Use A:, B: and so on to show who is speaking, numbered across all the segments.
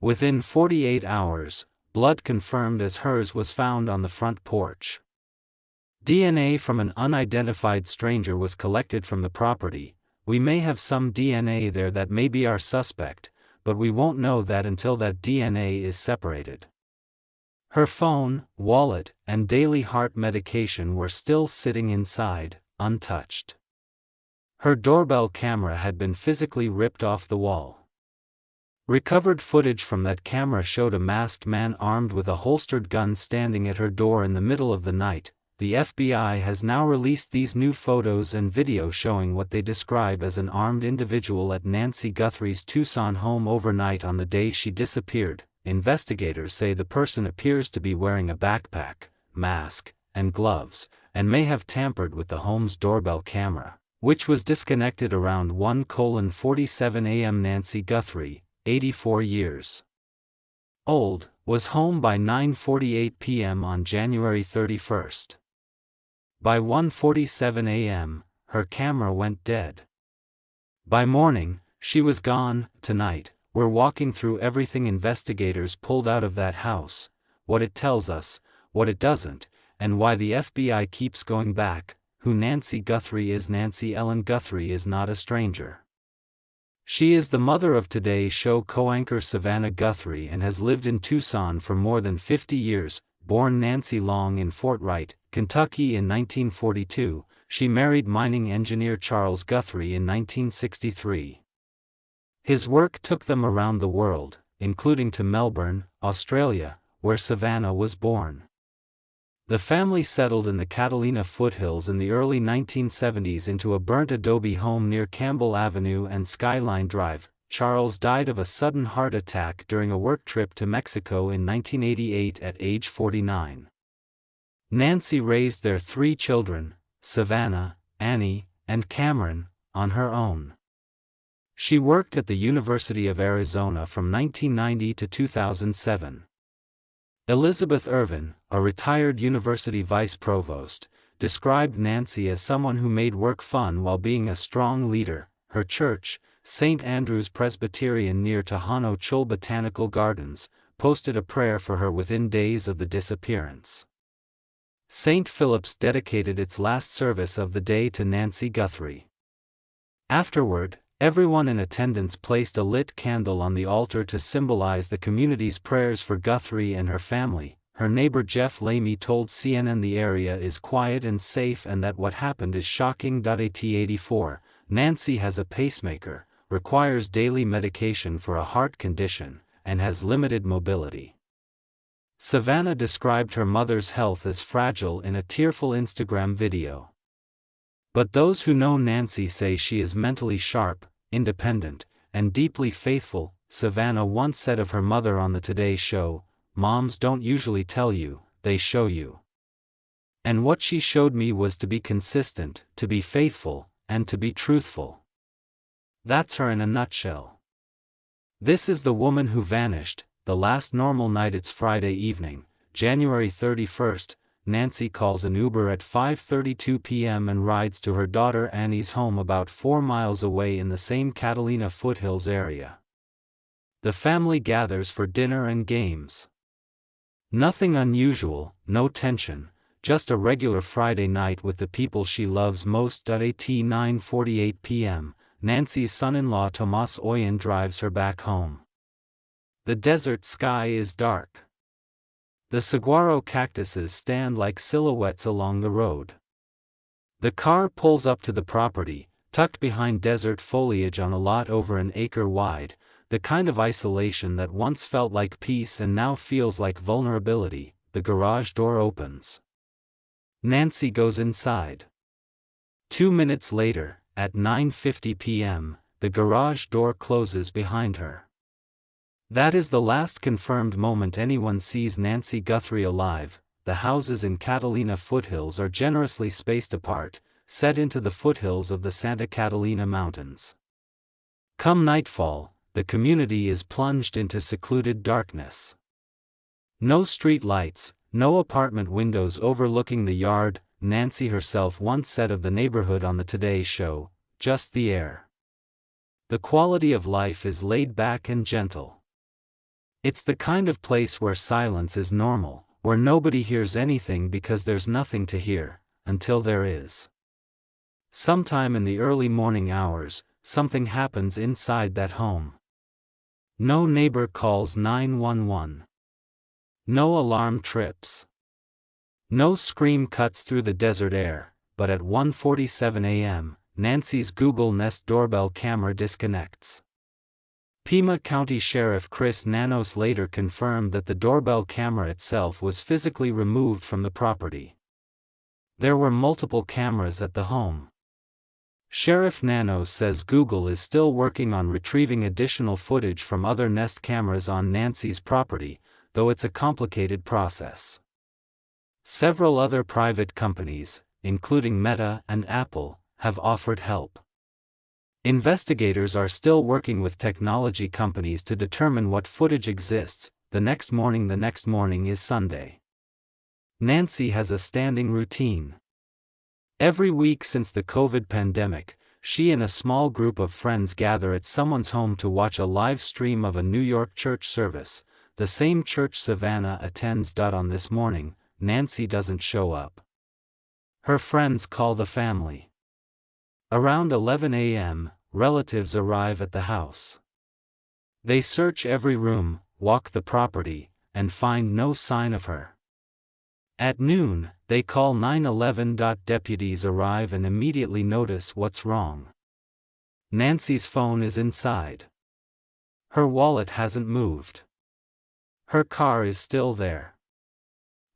A: Within 48 hours, blood confirmed as hers was found on the front porch. DNA from an unidentified stranger was collected from the property. We may have some DNA there that may be our suspect, but we won't know that until that DNA is separated. Her phone, wallet, and daily heart medication were still sitting inside, untouched. Her doorbell camera had been physically ripped off the wall. Recovered footage from that camera showed a masked man armed with a holstered gun standing at her door in the middle of the night. The FBI has now released these new photos and video showing what they describe as an armed individual at Nancy Guthrie's Tucson home overnight on the day she disappeared. Investigators say the person appears to be wearing a backpack, mask, and gloves, and may have tampered with the home's doorbell camera, which was disconnected around 1:47 a.m. Nancy Guthrie, 84 years old, was home by 9:48 p.m. on January 31st. By 1:47 a.m., her camera went dead. By morning, she was gone. Tonight, we're walking through everything investigators pulled out of that house, what it tells us, what it doesn't, and why the FBI keeps going back. Who Nancy Guthrie is. Nancy Ellen Guthrie is not a stranger. She is the mother of Today's Show co-anchor Savannah Guthrie and has lived in Tucson for more than 50 years. Born Nancy Long in Fort Wright, Kentucky in 1942, she married mining engineer Charles Guthrie in 1963. His work took them around the world, including to Melbourne, Australia, where Savannah was born. The family settled in the Catalina foothills in the early 1970s into a burnt adobe home near Campbell Avenue and Skyline Drive. Charles died of a sudden heart attack during a work trip to Mexico in 1988 at age 49. Nancy raised their 3 children, Savannah, Annie, and Cameron, on her own. She worked at the University of Arizona from 1990 to 2007. Elizabeth Irvin, a retired university vice provost, described Nancy as someone who made work fun while being a strong leader. Her church, St. Andrew's Presbyterian near Tejano Chul Botanical Gardens, posted a prayer for her within days of the disappearance. St. Philip's dedicated its last service of the day to Nancy Guthrie. Afterward, everyone in attendance placed a lit candle on the altar to symbolize the community's prayers for Guthrie and her family. Her neighbor Jeff Lamy told CNN the area is quiet and safe and that what happened is shocking. At 84, Nancy has a pacemaker, requires daily medication for a heart condition, and has limited mobility. Savannah described her mother's health as fragile in a tearful Instagram video. But those who know Nancy say she is mentally sharp, independent, and deeply faithful. Savannah once said of her mother on the Today Show, "Moms don't usually tell you, they show you. And what she showed me was to be consistent, to be faithful, and to be truthful." That's her in a nutshell. This is the woman who vanished. The last normal night. It's Friday evening, January 31st. Nancy calls an Uber at 5:32 p.m. and rides to her daughter Annie's home about 4 miles away in the same Catalina foothills area. The family gathers for dinner and games. Nothing unusual, no tension, just a regular Friday night with the people she loves most. At 9:48 p.m., Nancy's son-in-law Tomas Oyen drives her back home. The desert sky is dark. The saguaro cactuses stand like silhouettes along the road. The car pulls up to the property, tucked behind desert foliage on a lot over an acre wide, the kind of isolation that once felt like peace and now feels like vulnerability. The garage door opens. Nancy goes inside. 2 minutes later, at 9:50 p.m., the garage door closes behind her. That is the last confirmed moment anyone sees Nancy Guthrie alive. The houses in Catalina foothills are generously spaced apart, set into the foothills of the Santa Catalina Mountains. Come nightfall, the community is plunged into secluded darkness. No street lights, no apartment windows overlooking the yard. Nancy herself once said of the neighborhood on the Today Show, "Just the air. The quality of life is laid back and gentle." It's the kind of place where silence is normal, where nobody hears anything because there's nothing to hear, until there is. Sometime in the early morning hours, something happens inside that home. No neighbor calls 911. No alarm trips. No scream cuts through the desert air, but at 1:47 a.m., Nancy's Google Nest doorbell camera disconnects. Pima County Sheriff Chris Nanos later confirmed that the doorbell camera itself was physically removed from the property. There were multiple cameras at the home. Sheriff Nanos says Google is still working on retrieving additional footage from other Nest cameras on Nancy's property, though it's a complicated process. Several other private companies, including Meta and Apple, have offered help. Investigators are still working with technology companies to determine what footage exists. The next morning is Sunday. Nancy has a standing routine. Every week since the COVID pandemic, she and a small group of friends gather at someone's home to watch a live stream of a New York church service, the same church Savannah attends. On this morning, Nancy doesn't show up. Her friends call the family. Around 11 a.m., relatives arrive at the house. They search every room, walk the property, and find no sign of her. At noon, they call 911. Deputies arrive and immediately notice what's wrong. Nancy's phone is inside. Her wallet hasn't moved. Her car is still there.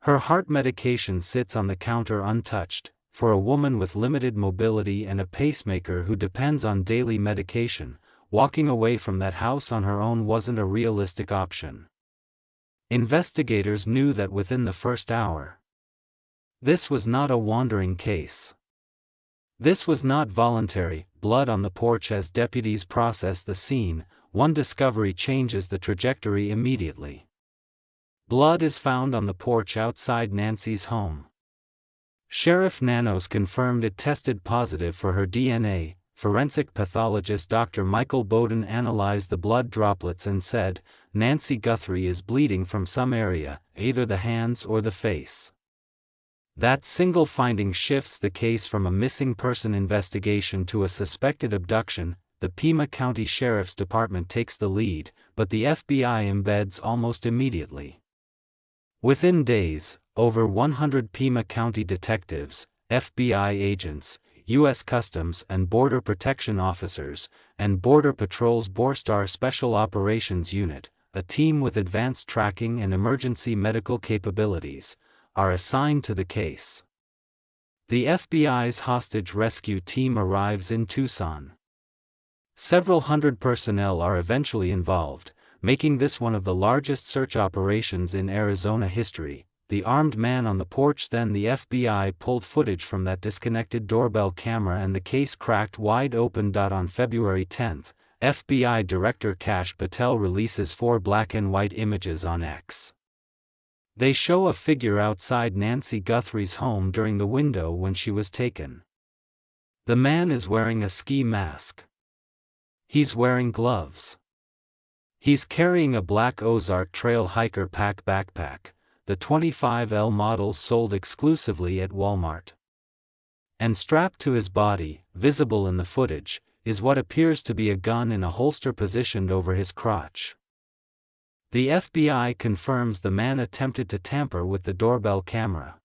A: Her heart medication sits on the counter untouched. For a woman with limited mobility and a pacemaker who depends on daily medication, walking away from that house on her own wasn't a realistic option. Investigators knew that within the first hour. This was not a wandering case. This was not voluntary. Blood on the porch. As deputies process the scene, one discovery changes the trajectory immediately. Blood is found on the porch outside Nancy's home. Sheriff Nanos confirmed it tested positive for her DNA. Forensic pathologist Dr. Michael Bowden analyzed the blood droplets and said, Nancy Guthrie is bleeding from some area, either the hands or the face. That single finding shifts the case from a missing person investigation to a suspected abduction. The Pima County Sheriff's Department takes the lead, but the FBI embeds almost immediately. Within days, over 100 Pima County detectives, FBI agents, U.S. Customs and Border Protection officers, and Border Patrol's Borstar Special Operations Unit, a team with advanced tracking and emergency medical capabilities, are assigned to the case. The FBI's hostage rescue team arrives in Tucson. Several hundred personnel are eventually involved, making this one of the largest search operations in Arizona history. The armed man on the porch. Then the FBI pulled footage from that disconnected doorbell camera and the case cracked wide open. On February 10, FBI Director Kash Patel releases 4 black and white images on X. They show a figure outside Nancy Guthrie's home during the window when she was taken. The man is wearing a ski mask. He's wearing gloves. He's carrying a black Ozark Trail hiker pack backpack, the 25L model sold exclusively at Walmart. And strapped to his body, visible in the footage, is what appears to be a gun in a holster positioned over his crotch. The FBI confirms the man attempted to tamper with the doorbell camera.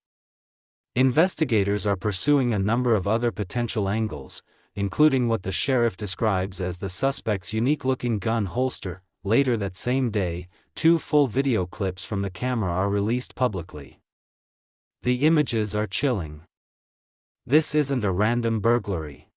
A: Investigators are pursuing a number of other potential angles, including what the sheriff describes as the suspect's unique-looking gun holster. Later that same day, 2 full video clips from the camera are released publicly. The images are chilling. This isn't a random burglary.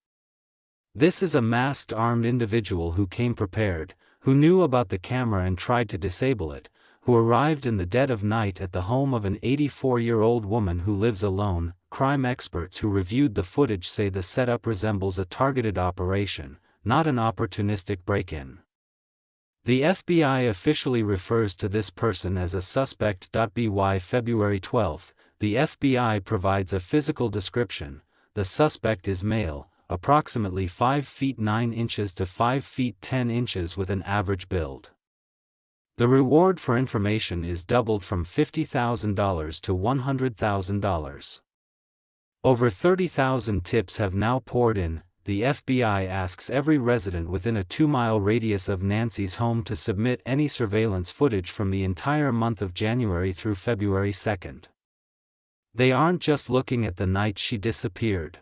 A: This is a masked armed individual who came prepared, who knew about the camera and tried to disable it, who arrived in the dead of night at the home of an 84-year-old woman who lives alone. Crime experts who reviewed the footage say the setup resembles a targeted operation, not an opportunistic break-in. The FBI officially refers to this person as a suspect. By February 12, the FBI provides a physical description. The suspect is male, approximately 5 feet 9 inches to 5 feet 10 inches with an average build. The reward for information is doubled from $50,000 to $100,000. Over 30,000 tips have now poured in. The FBI asks every resident within a 2-mile radius of Nancy's home to submit any surveillance footage from the entire month of January through February 2nd. They aren't just looking at the night she disappeared.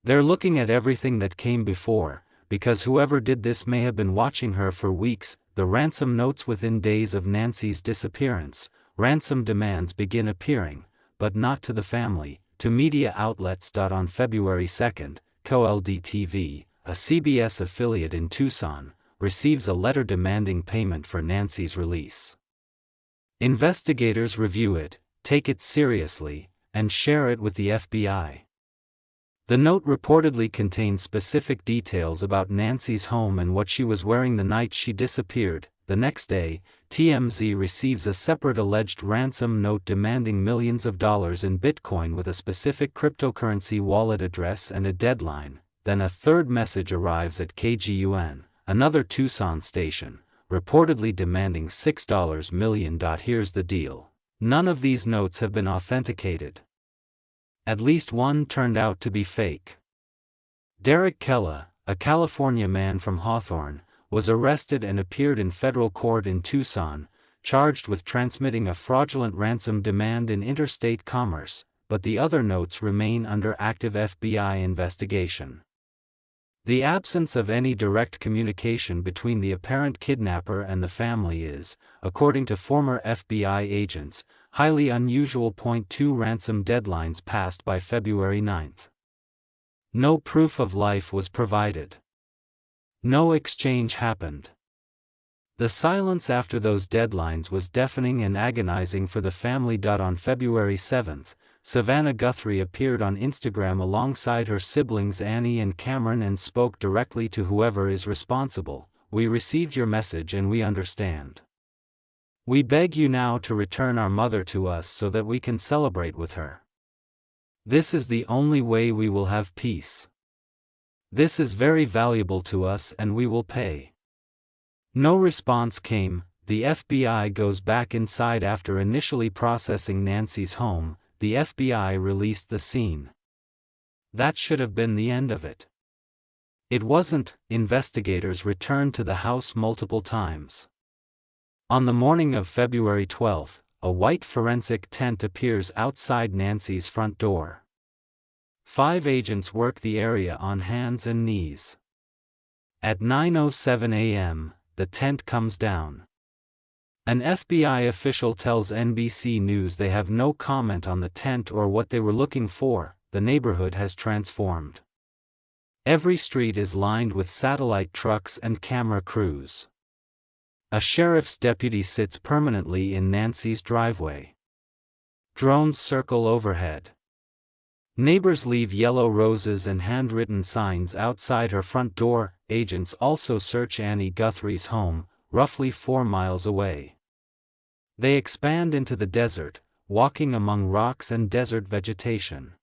A: They're looking at everything that came before, because whoever did this may have been watching her for weeks. The ransom notes within days of Nancy's disappearance. Ransom demands begin appearing, but not to the family, to media outlets. On February 2nd, KOLD-TV, a CBS affiliate in Tucson, receives a letter demanding payment for Nancy's release. Investigators review it, take it seriously, and share it with the FBI. The note reportedly contains specific details about Nancy's home and what she was wearing the night she disappeared. The next day, TMZ receives a separate alleged ransom note demanding millions of dollars in Bitcoin with a specific cryptocurrency wallet address and a deadline. Then a third message arrives at KGUN, another Tucson station, reportedly demanding $6 million. Here's the deal. None of these notes have been authenticated. At least one turned out to be fake. Derek Kella, a California man from Hawthorne, was arrested and appeared in federal court in Tucson, charged with transmitting a fraudulent ransom demand in interstate commerce, but the other notes remain under active FBI investigation. The absence of any direct communication between the apparent kidnapper and the family is, according to former FBI agents, highly unusual. 2 Ransom deadlines passed by February 9. No proof of life was provided. No exchange happened. The silence after those deadlines was deafening and agonizing for the family. On February 7, Savannah Guthrie appeared on Instagram alongside her siblings Annie and Cameron and spoke directly to whoever is responsible. "We received your message and we understand. We beg you now to return our mother to us so that we can celebrate with her. This is the only way we will have peace. This is very valuable to us and we will pay." No response came. The FBI goes back inside after initially processing Nancy's home. The FBI released the scene. That should have been the end of it. It wasn't. Investigators returned to the house multiple times. On the morning of February 12, a white forensic tent appears outside Nancy's front door. 5 agents work the area on hands and knees. At 9:07 a.m., the tent comes down. An FBI official tells NBC News they have no comment on the tent or what they were looking for. The neighborhood has transformed. Every street is lined with satellite trucks and camera crews. A sheriff's deputy sits permanently in Nancy's driveway. Drones circle overhead. Neighbors leave yellow roses and handwritten signs outside her front door. Agents also search Annie Guthrie's home, roughly 4 miles away. They expand into the desert, walking among rocks and desert vegetation.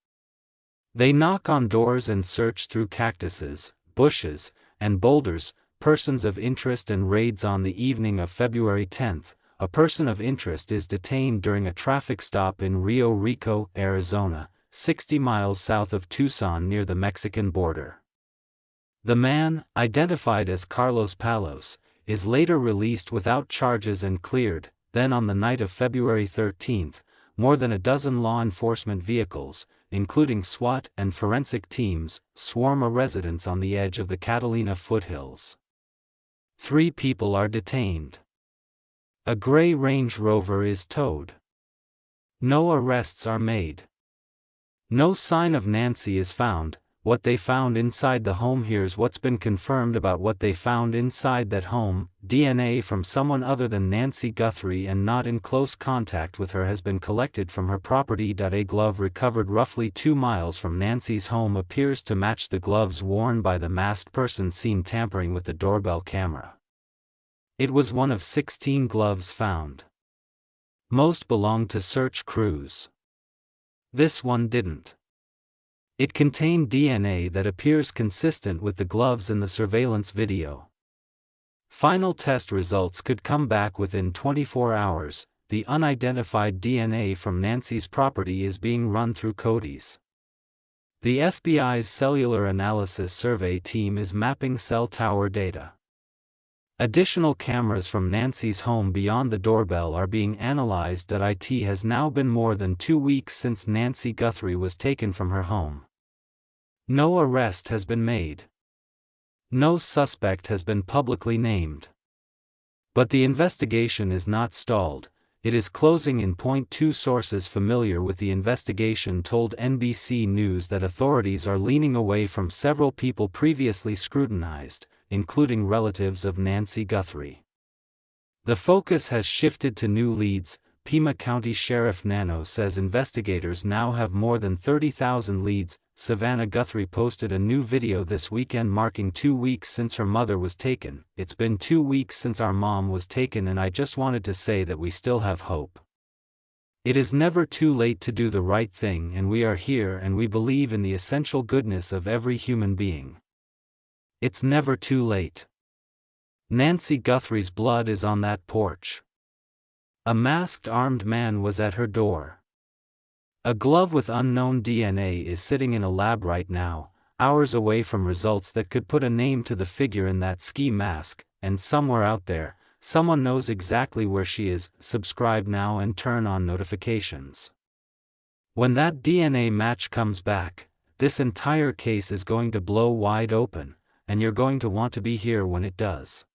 A: They knock on doors and search through cactuses, bushes, and boulders. Persons of interest and raids. On the evening of February 10, a person of interest is detained during a traffic stop in Rio Rico, Arizona, 60 miles south of Tucson near the Mexican border. The man, identified as Carlos Palos, is later released without charges and cleared. Then on the night of February 13, more than a dozen law enforcement vehicles, including SWAT and forensic teams, swarm a residence on the edge of the Catalina foothills. 3 people are detained. A gray Range Rover is towed. No arrests are made. No sign of Nancy is found. What they found inside the home. Here's what's been confirmed about what they found inside that home. DNA from someone other than Nancy Guthrie and not in close contact with her has been collected from her property. A glove recovered roughly 2 miles from Nancy's home appears to match the gloves worn by the masked person seen tampering with the doorbell camera. It was one of 16 gloves found. Most belonged to search crews. This one didn't. It contained DNA that appears consistent with the gloves in the surveillance video. Final test results could come back within 24 hours. The unidentified DNA from Nancy's property is being run through Cody's. The FBI's Cellular Analysis Survey team is mapping cell tower data. Additional cameras from Nancy's home beyond the doorbell are being analyzed. It has now been more than 2 weeks since Nancy Guthrie was taken from her home. No arrest has been made. No suspect has been publicly named. But the investigation is not stalled. It is closing in. 2 sources familiar with the investigation told NBC News that authorities are leaning away from several people previously scrutinized, including relatives of Nancy Guthrie. The focus has shifted to new leads. Pima County Sheriff Nano says investigators now have more than 30,000 leads. Savannah Guthrie posted a new video this weekend marking 2 weeks since her mother was taken. It's been 2 weeks since our mom was taken, and I just wanted to say that we still have hope. It is never too late to do the right thing, and we are here, and we believe in the essential goodness of every human being. It's never too late. Nancy Guthrie's blood is on that porch. A masked armed man was at her door. A glove with unknown DNA is sitting in a lab right now, hours away from results that could put a name to the figure in that ski mask, and somewhere out there, someone knows exactly where she is. Subscribe now and turn on notifications. When that DNA match comes back, this entire case is going to blow wide open, and you're going to want to be here when it does.